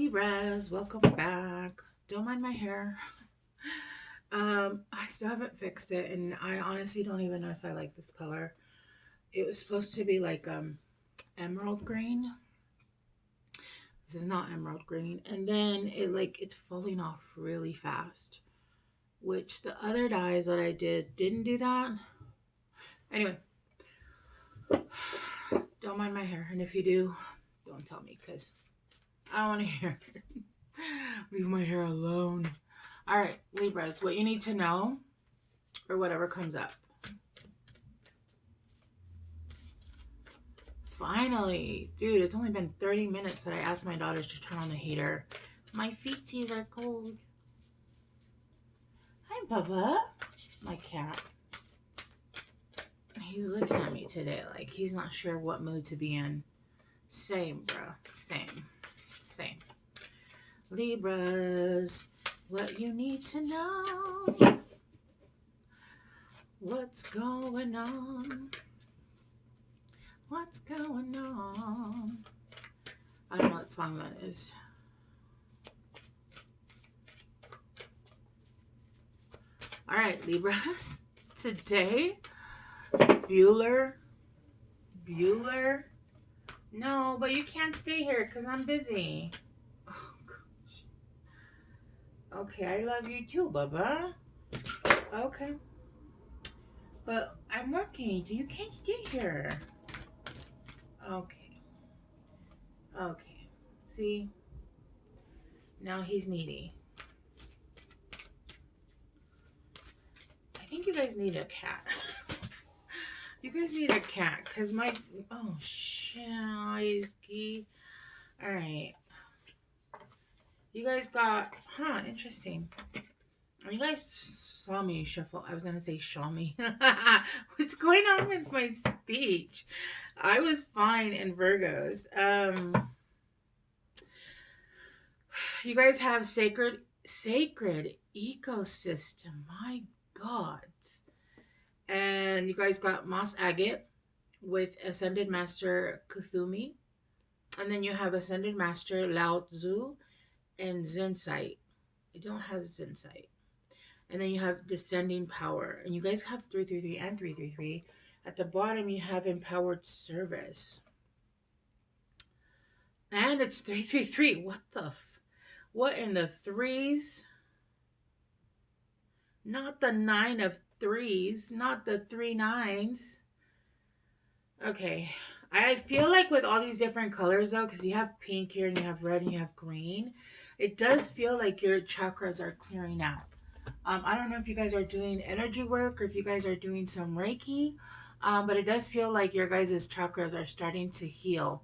Libras, welcome back. Don't mind my hair. I still haven't fixed it, and I honestly don't even know if I like this color. It was supposed to be like emerald green. This is not emerald green, and then it's falling off really fast. Which the other dyes that I didn't do that. Anyway, don't mind my hair, and if you do, don't tell me because I don't want to hear. Leave my hair alone. All right, Libras, what you need to know, or whatever comes up. Finally, dude, it's only been 30 minutes that I asked my daughters to turn on the heater. My feetsies are cold. Hi, Bubba. My cat. He's looking at me today like he's not sure what mood to be in. Same, bro. Same. Same. Libras, what you need to know. What's going on? What's going on? I don't know what song that is. All right, Libras. Today, Bueller. No, but you can't stay here because I'm busy. Oh, gosh. Okay, I love you too, Bubba. Okay. But I'm working, so you can't stay here. Okay. Okay. See? Now he's needy. I think you guys need a cat. You guys need a cat, because my... Oh, shiesky. Alright. You guys got... Huh, interesting. You guys saw me shuffle. I was going to say shaw me. What's going on with my speech? I was fine in Virgos. You guys have sacred ecosystem. My God. And you guys got Moss Agate with Ascended Master Kuthumi. And then you have Ascended Master Lao Tzu and Zensight. I don't have Zensight. And then you have Descending Power. And you guys have 333 and 333. At the bottom, you have Empowered Service. And it's 333. What in the threes? Not the 9 of threes. Not the 3 nines. Okay. I feel like with all these different colors, though, because you have pink here and you have red and you have green, it does feel like your chakras are clearing out. I don't know if you guys are doing energy work or if you guys are doing some Reiki, but it does feel like your guys' chakras are starting to heal.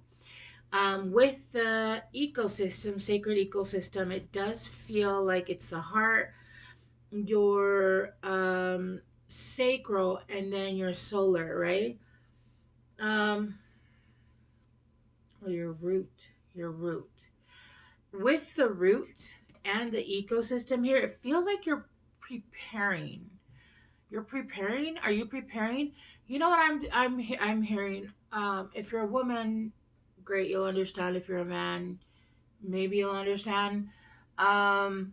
With the ecosystem, sacred ecosystem, it does feel like it's the heart, your sacral, and then your solar, right? Or your root. With the root and the ecosystem here, it feels like you're preparing. You're preparing. Are you preparing? You know what I'm hearing. If you're a woman, great, you'll understand. If you're a man, maybe you'll understand. Um,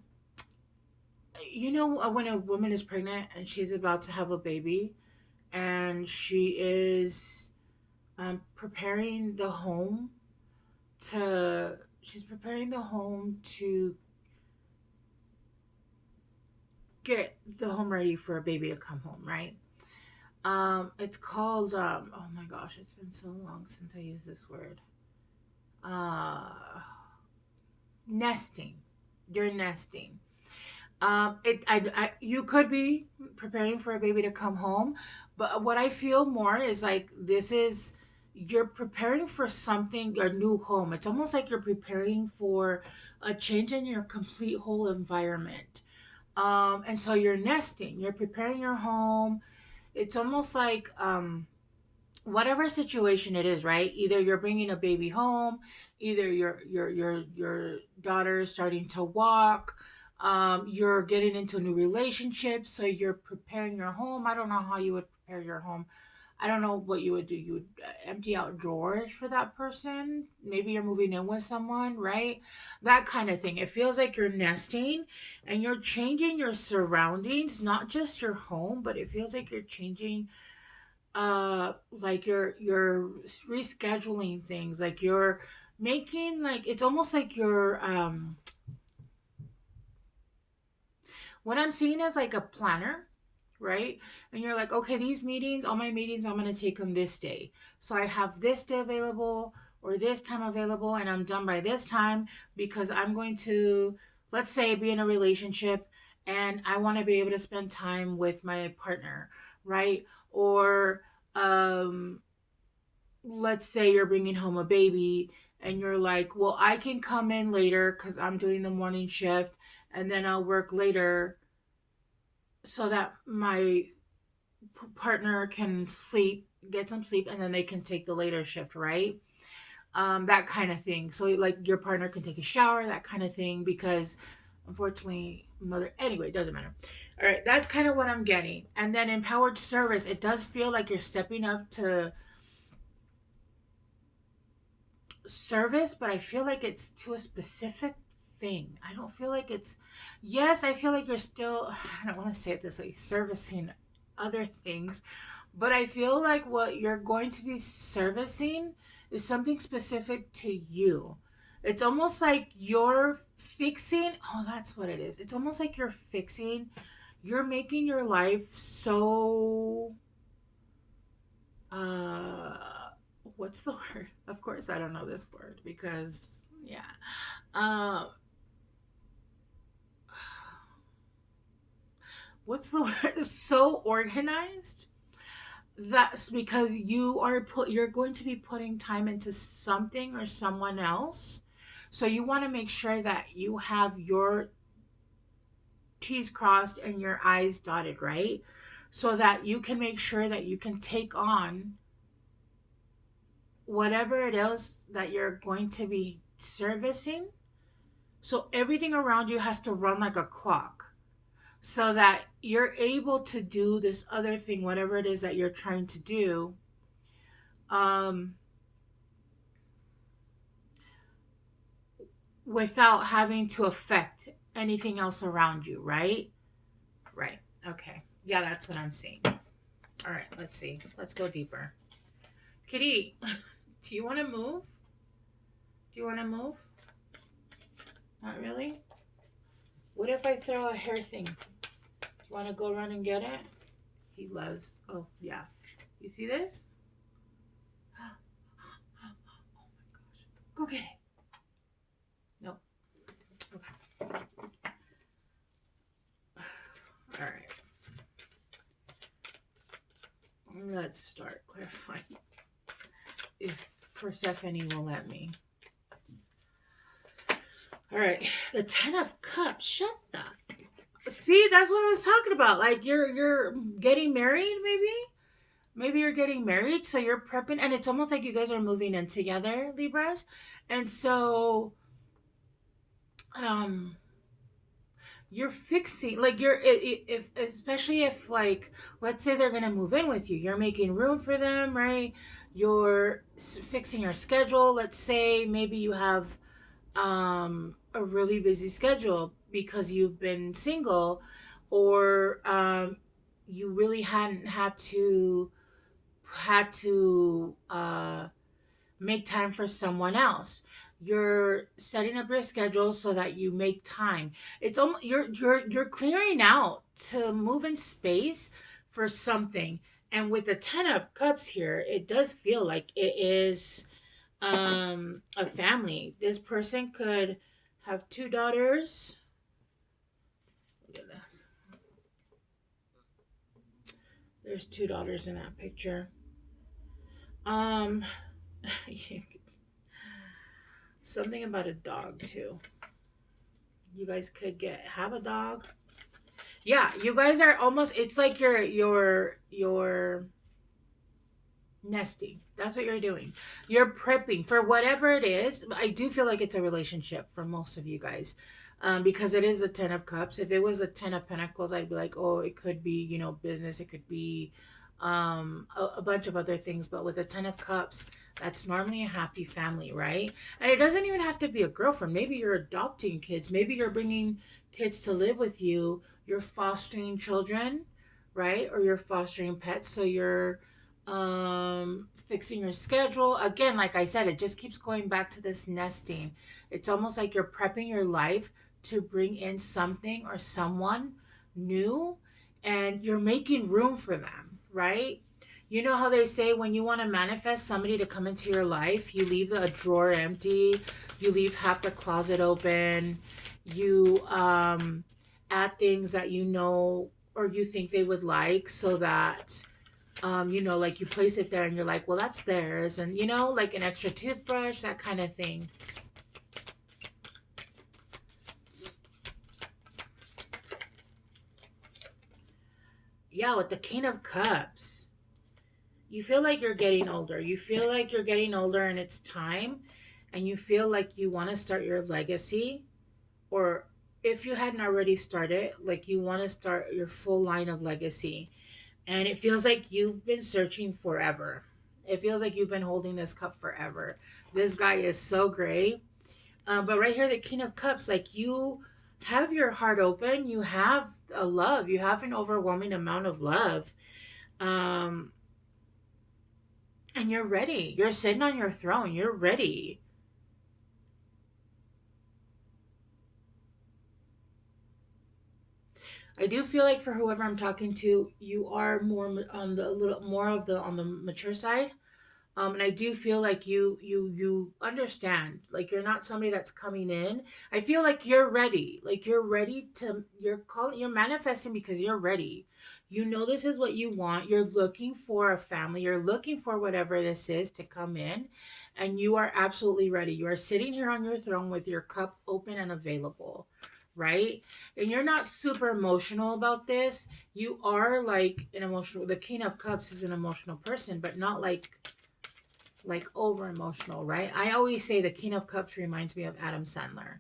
you know when a woman is pregnant and she's about to have a baby, and she is preparing the home to. She's preparing the home to get the home ready for a baby to come home, right? It's called oh my gosh, it's been so long since I used this word. Uh Nesting. You're nesting. You could be preparing for a baby to come home, but what I feel more is like this is you're preparing for something, a new home. It's almost like you're preparing for a change in your complete whole environment. And so you're nesting, you're preparing your home. It's almost like whatever situation it is, right? Either you're bringing a baby home, either your daughter is starting to walk, you're getting into a new relationship, so you're preparing your home. I don't know how you would prepare your home. I don't know what you would do. You would empty out drawers for that person. Maybe you're moving in with someone, right? That kind of thing. It feels like you're nesting and you're changing your surroundings, not just your home, but it feels like you're changing like you're rescheduling things, like you're making, like it's almost like you're what I'm seeing is like a planner, right? And you're like, okay, these meetings, all my meetings, I'm going to take them this day. So I have this day available or this time available, and I'm done by this time because I'm going to, let's say, be in a relationship and I want to be able to spend time with my partner, right? Or, um, let's say you're bringing home a baby and you're like, well, I can come in later because I'm doing the morning shift and then I'll work later so that my partner can sleep, get some sleep, and then they can take the later shift, right? That kind of thing. So like your partner can take a shower, that kind of thing, because unfortunately, mother. Anyway, it doesn't matter. All right, that's kind of what I'm getting. And then empowered service, it does feel like you're stepping up to service, but I feel like it's to a specific thing. I don't feel like it's, yes, I feel like you're still, I don't want to say it this way, servicing other things, but I feel like what you're going to be servicing is something specific to you. It's almost like you're fixing, oh, that's what it is. It's almost like you're fixing, you're making your life so uh what's the word? Of course I don't know this word because yeah. Uh what's the word? So organized. That's because you're going to be putting time into something or someone else. So you want to make sure that you have your T's crossed and your I's dotted, right? So that you can make sure that you can take on whatever it is that you're going to be servicing. So everything around you has to run like a clock so that you're able to do this other thing, whatever it is that you're trying to do, um, without having to affect anything else around you, right? Right. Okay. Yeah, that's what I'm seeing. All right, let's see. Let's go deeper. Kitty, do you want to move? Do you want to move? Not really? What if I throw a hair thing? Do you want to go run and get it? He loves. Oh, yeah. You see this? Oh my gosh. Go get it. No. Okay. All right. Let's start clarifying if Persephone will let me. All right. The Ten of Cups. Shut the. See, that's what I was talking about. Like you're getting married, maybe. Maybe you're getting married, so you're prepping, and it's almost like you guys are moving in together, Libras, and so um you're fixing, like you're if especially if, like, let's say they're gonna move in with you, you're making room for them, right? You're fixing your schedule. Let's say maybe you have a really busy schedule because you've been single, or you really hadn't had to make time for someone else. You're setting up your schedule so that you make time. It's almost you're clearing out to move in space for something. And with the Ten of Cups here, it does feel like it is a family. This person could have two daughters. Look at this. There's two daughters in that picture. Um something about a dog too. You guys could have a dog. Yeah, you guys are almost, it's like you're nesting. That's what you're doing. You're prepping for whatever it is. I do feel like it's a relationship for most of you guys. Because it is the Ten of Cups. If it was a Ten of Pentacles, I'd be like, oh, it could be, business. It could be a bunch of other things. But with the Ten of Cups, that's normally a happy family, right? And it doesn't even have to be a girlfriend. Maybe you're adopting kids. Maybe you're bringing kids to live with you. You're fostering children, right? Or you're fostering pets. So you're fixing your schedule. Again, like I said, it just keeps going back to this nesting. It's almost like you're prepping your life to bring in something or someone new, and you're making room for them, right? You know how they say when you want to manifest somebody to come into your life, you leave a drawer empty, you leave half the closet open, you add things that you know or you think they would like, so that like you place it there and you're like, well, that's theirs, and like an extra toothbrush, that kind of thing. Yeah, with the King of Cups, you feel like you're getting older. You feel like you're getting older and it's time, and you feel like you want to start your legacy, or if you hadn't already started, like you want to start your full line of legacy. And it feels like you've been searching forever. It feels like you've been holding this cup forever. This guy is so great. But right here, the King of Cups, like you have your heart open, you have a love, you have an overwhelming amount of love. Um, and you're ready. You're sitting on your throne. You're ready. I do feel like for whoever I'm talking to, you are more on the a little more of the on the mature side. And I do feel like you understand. Like you're not somebody that's coming in. I feel like you're ready. Like you're manifesting because you're ready. You know this is what you want. You're looking for a family. You're looking for whatever this is to come in, and you are absolutely ready. You are sitting here on your throne with your cup open and available, right? And you're not super emotional about this. You are like an emotional, the King of Cups is an emotional person, but not like over emotional, right? I always say the King of Cups reminds me of Adam Sandler.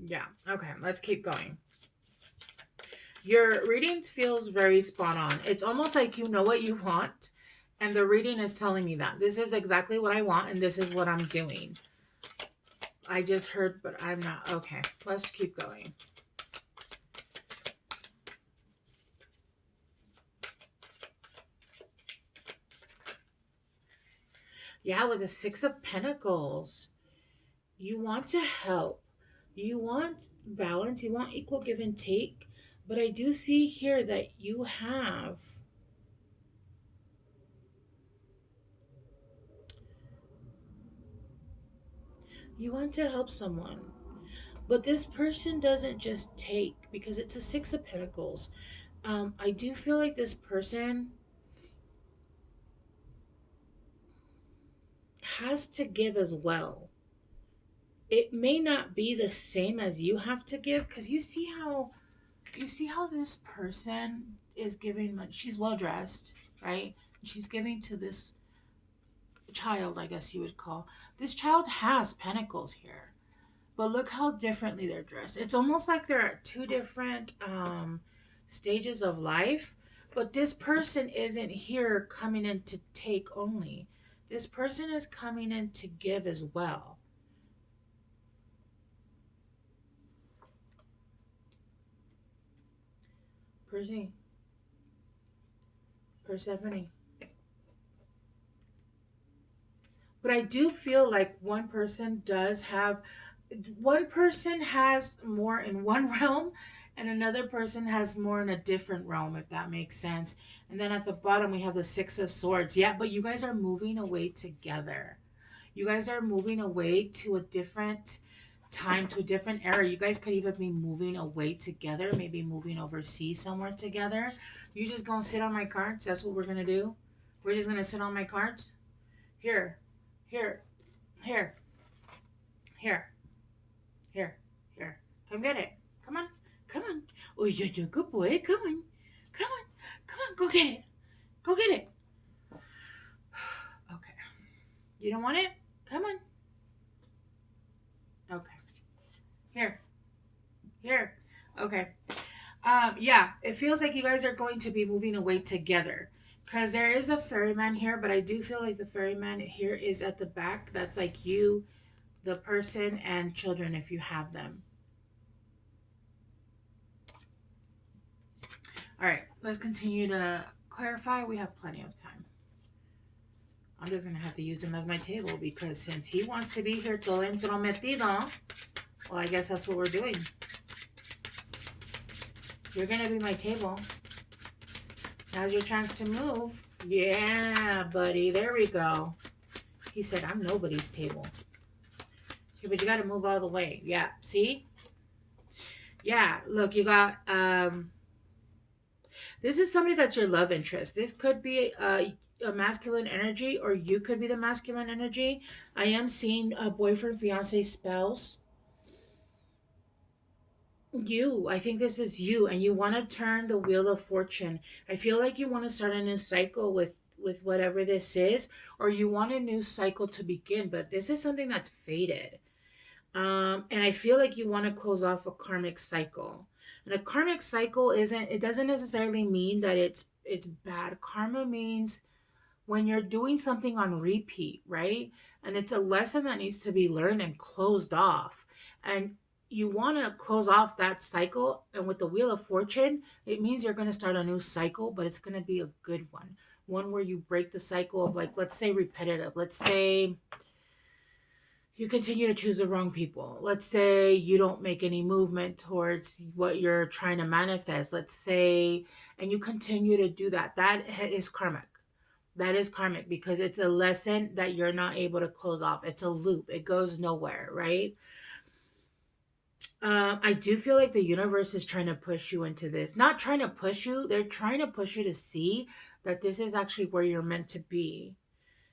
Yeah. Okay, let's keep going. Your reading feels very spot on. It's almost like you know what you want, and the reading is telling me that this is exactly what I want, and this is what I'm doing. I just heard, but I'm not. Okay, let's keep going. Yeah, with the Six of Pentacles, you want to help. You want balance. You want equal give and take. But I do see here that you want to help someone. But this person doesn't just take, because it's a Six of Pentacles. I do feel like this person has to give as well. It may not be the same as you have to give, because you see how this person is giving money. She's well dressed, right? She's giving to this child, I guess you would call. This child has pentacles here, but look how differently they're dressed. It's almost like they're at two different stages of life. But this person isn't here coming in to take only. This person is coming in to give as well. Percy, Persephone. But I do feel like one person has more in one realm, and another person has more in a different realm, if that makes sense. And then at the bottom we have the Six of Swords. Yeah, but you guys are moving away together. You guys are moving away to a different time, to a different era. You guys could even be moving away together, maybe moving overseas somewhere together. You just gonna sit on my cards? That's what we're gonna do? We're just gonna sit on my cards? Here, here, here, here, here, here. Come get it. Come on, come on. Oh, you're a good boy. Come on, come on, come on. Go get it. Go get it. Okay. You don't want it? Come on. Okay. Here, here. Okay. Yeah, it feels like you guys are going to be moving away together. Because there is a ferryman here, but I do feel like the ferryman here is at the back. That's like you, the person, and children if you have them. All right, let's continue to clarify. We have plenty of time. I'm just going to have to use him as my table because since he wants to be here todo entrometido, well, I guess that's what we're doing. You're going to be my table. Now's your chance to move. Yeah, buddy. There we go. He said, I'm nobody's table. Okay, but you got to move all the way. Yeah. See? Yeah. Look, you got, this is somebody that's your love interest. This could be a masculine energy, or you could be the masculine energy. I am seeing a boyfriend, fiance, spouse. You, I think this is you, and you want to turn the wheel of fortune. I feel like you want to start a new cycle with whatever this is, or you want a new cycle to begin. But this is something that's faded. And I feel like you want to close off a karmic cycle. And a karmic cycle isn't, it doesn't necessarily mean that it's bad. Karma means when you're doing something on repeat, right? And it's a lesson that needs to be learned and closed off. And you want to close off that cycle. And with the Wheel of Fortune, it means you're going to start a new cycle, but it's going to be a good one. One where you break the cycle of, like, let's say repetitive. Let's say you continue to choose the wrong people. Let's say you don't make any movement towards what you're trying to manifest. Let's say, and you continue to do that. That is karmic. That is karmic because it's a lesson that you're not able to close off. It's a loop. It goes nowhere, right? I do feel like the universe is trying to push you into this. Not trying to push you. They're trying to push you to see that this is actually where you're meant to be.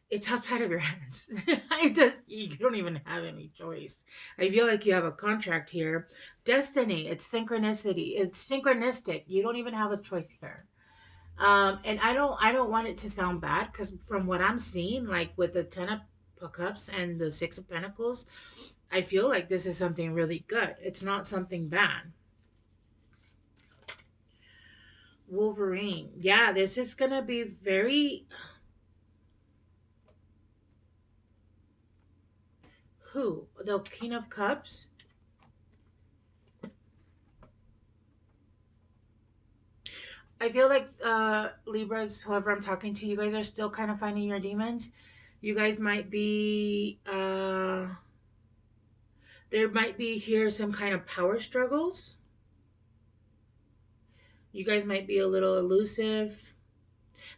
It's outside of your hands. I just you don't even have any choice. I feel like you have a contract here. Destiny, it's synchronicity. It's synchronistic. You don't even have a choice here. And I don't want it to sound bad because from what I'm seeing, like with the 10 of cups and the 6 of pentacles, I feel like this is something really good. It's not something bad. Wolverine. Yeah, this is gonna be very who? The King of Cups? I feel like Libras, whoever I'm talking to, you guys are still kind of finding your demons. You guys might be there might be here some kind of power struggles. You guys might be a little elusive.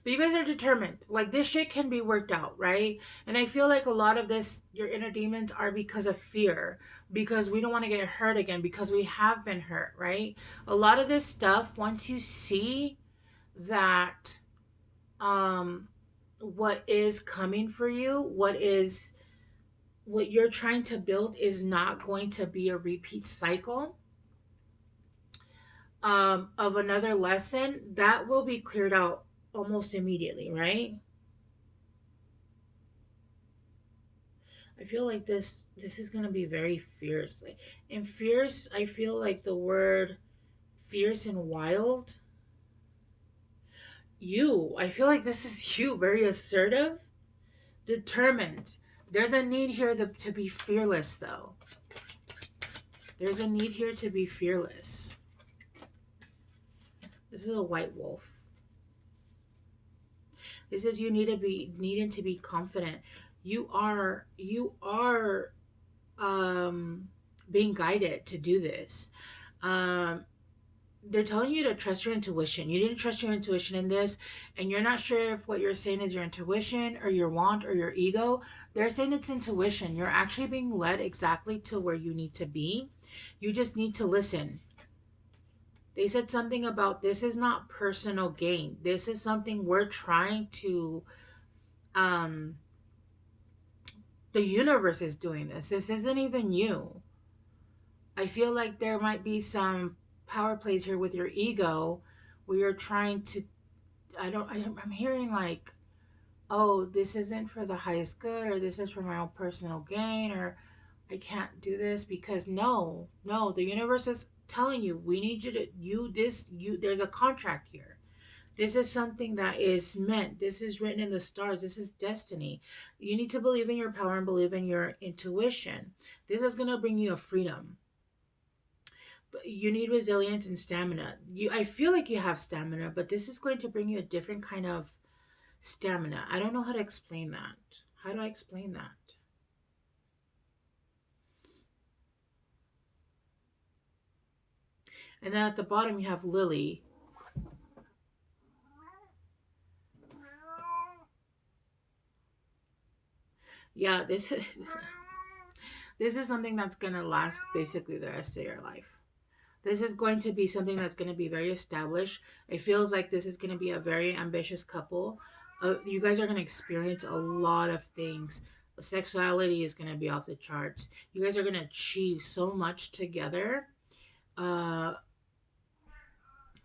But you guys are determined. Like this shit can be worked out, right? And I feel like a lot of this, your inner demons are because of fear. Because we don't want to get hurt again. Because we have been hurt, right? A lot of this stuff, once you see that what is coming for you, what you're trying to build is not going to be a repeat cycle of another lesson, that will be cleared out almost immediately, right? I feel like this is gonna be very fierce. Like, and fierce, I feel like the word fierce and wild. You, I feel like this is you, very assertive, determined. There's a need here to be fearless, though. There's a need here to be fearless. This is a white wolf. This is you need to be needing to be confident. You are um being guided to do this. Um they're telling you to trust your intuition. You didn't trust your intuition in this, and you're not sure if what you're saying is your intuition or your want or your ego. They're saying it's intuition. You're actually being led exactly to where you need to be. You just need to listen. They said something about this is not personal gain. This is something we're trying to um the universe is doing this. This isn't even you. I feel like there might be some power plays here with your ego where you're trying to I'm hearing like, oh, this isn't for the highest good, or this is for my own personal gain, or I can't do this because no, the universe is telling you, we need you to, there's a contract here. This is something that is meant. This is written in the stars. This is destiny. You need to believe in your power and believe in your intuition. This is going to bring you a freedom. But you need resilience and stamina. I feel like you have stamina, but this is going to bring you a different kind of stamina. I don't know how to explain that. How do I explain that? And then at the bottom you have Lily. Yeah, this is this is something that's gonna last basically the rest of your life. This is going to be something that's going to be very established. It feels like this is going to be a very ambitious couple. You guys are going to experience a lot of things. Sexuality is going to be off the charts. You guys are going to achieve so much together. Uh,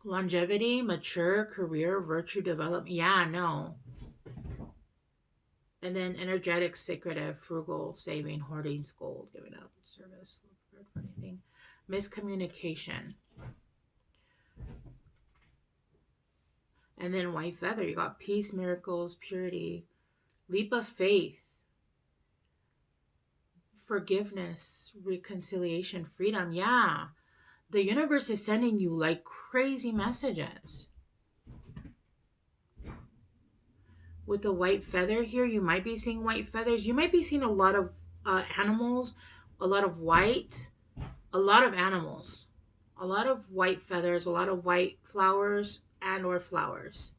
Longevity, mature, career, virtue, development. Yeah, no. And then energetic, secretive, frugal, saving, hoarding, gold, giving up, service, prepared for anything. Miscommunication. And then white feather, you got peace, miracles, purity, leap of faith, forgiveness, reconciliation, freedom. Yeah, the universe is sending you like crazy messages. With the white feather here, you might be seeing white feathers. You might be seeing a lot of animals, a lot of white, a lot of animals, a lot of white feathers, a lot of white flowers and or flowers,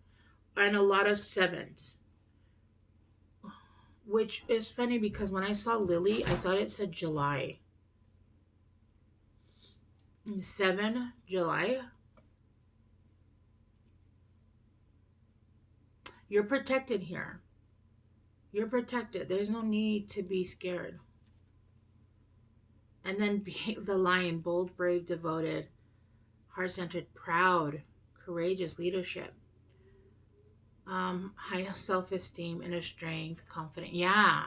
and a lot of sevens. Which is funny because when I saw Lily, I thought it said July. 7 July. You're protected here. You're protected. There's no need to be scared. And then the lion, bold, brave, devoted, heart centered, proud, courageous, leadership, high self esteem, inner strength, confident. Yeah.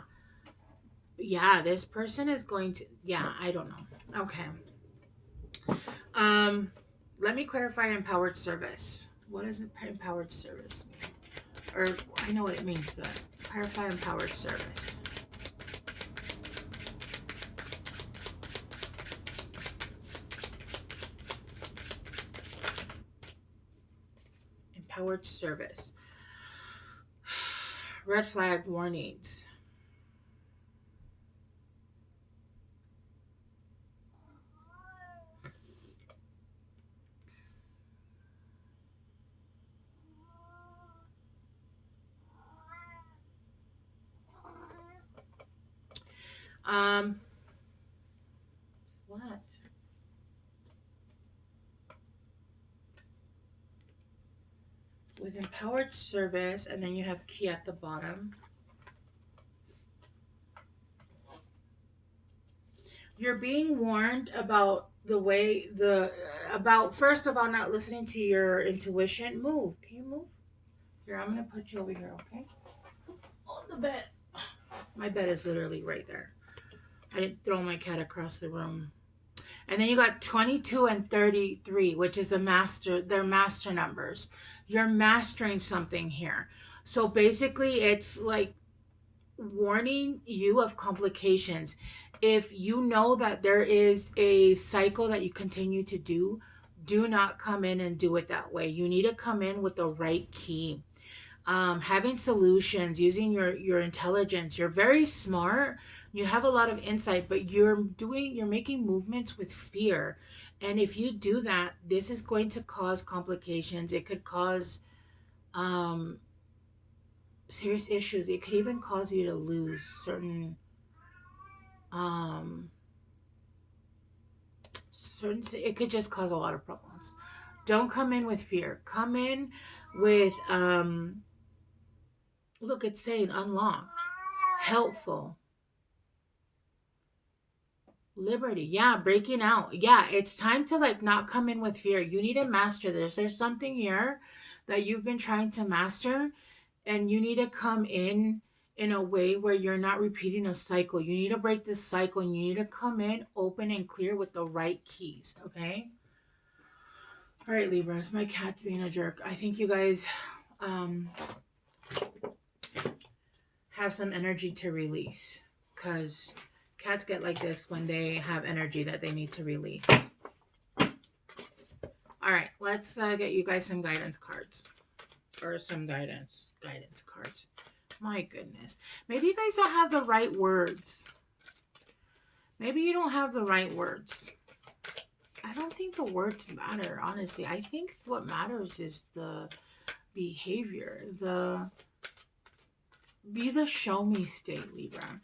Yeah, this person is going to, yeah, I don't know. Okay. Um, Let me clarify empowered service. What does empowered service mean? Or I know what it means, but clarify empowered service. Empowered service. Red flag warnings. What? With empowered service, and then you have key at the bottom. You're being warned about the way about first of all not listening to your intuition. Move. Can you move? Here, I'm gonna put you over here, okay? On the bed. My bed is literally right there. I didn't throw my cat across the room. And then you got 22 and 33, which is they're master numbers. You're mastering something here. So basically, it's like warning you of complications. If you know that there is a cycle that you continue to do not come in and do it that way. You need to come in with the right key. Having solutions, using your intelligence. You're very smart. You have a lot of insight, but you're making movements with fear. And if you do that, this is going to cause complications. It could cause um, serious issues. It could even cause you to lose um, it could just cause a lot of problems. Don't come in with fear. Come in with look, it's saying unlocked, helpful, liberty. Yeah, breaking out. Yeah, it's time to like not come in with fear. You need to master this. There's something here that you've been trying to master, and you need to come in a way where you're not repeating a cycle. You need to break this cycle, and you need to come in open and clear with the right keys, okay? All right, Libras, my cat's being a jerk. I think you guys um, have some energy to release because cats get like this when they have energy that they need to release. All right, let's get you guys some guidance cards or some guidance cards. My goodness. Maybe you guys don't have the right words. Maybe you don't have the right words. I don't think the words matter, honestly. I think what matters is the behavior, the be the show me state, Libra.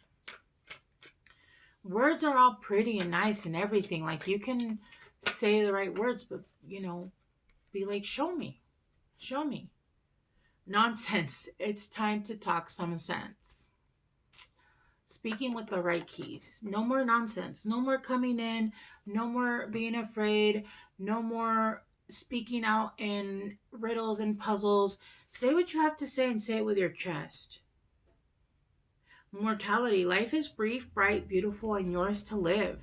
Words are all pretty and nice and everything. Like you can say the right words, but be like, show me. Show me. Nonsense. It's time to talk some sense. Speaking with the right keys. No more nonsense. No more coming in. No more being afraid. No more speaking out in riddles and puzzles. Say what you have to say and say it with your chest. Mortality. Life is brief, bright, beautiful, and yours to live.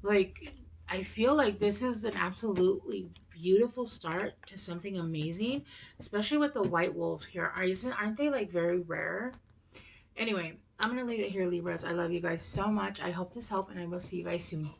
Like, I feel like this is an absolutely beautiful start to something amazing, especially with the white wolves here. Aren't they like very rare? Anyway, I'm going to leave it here, Libras. I love you guys so much. I hope this helped, and I will see you guys soon.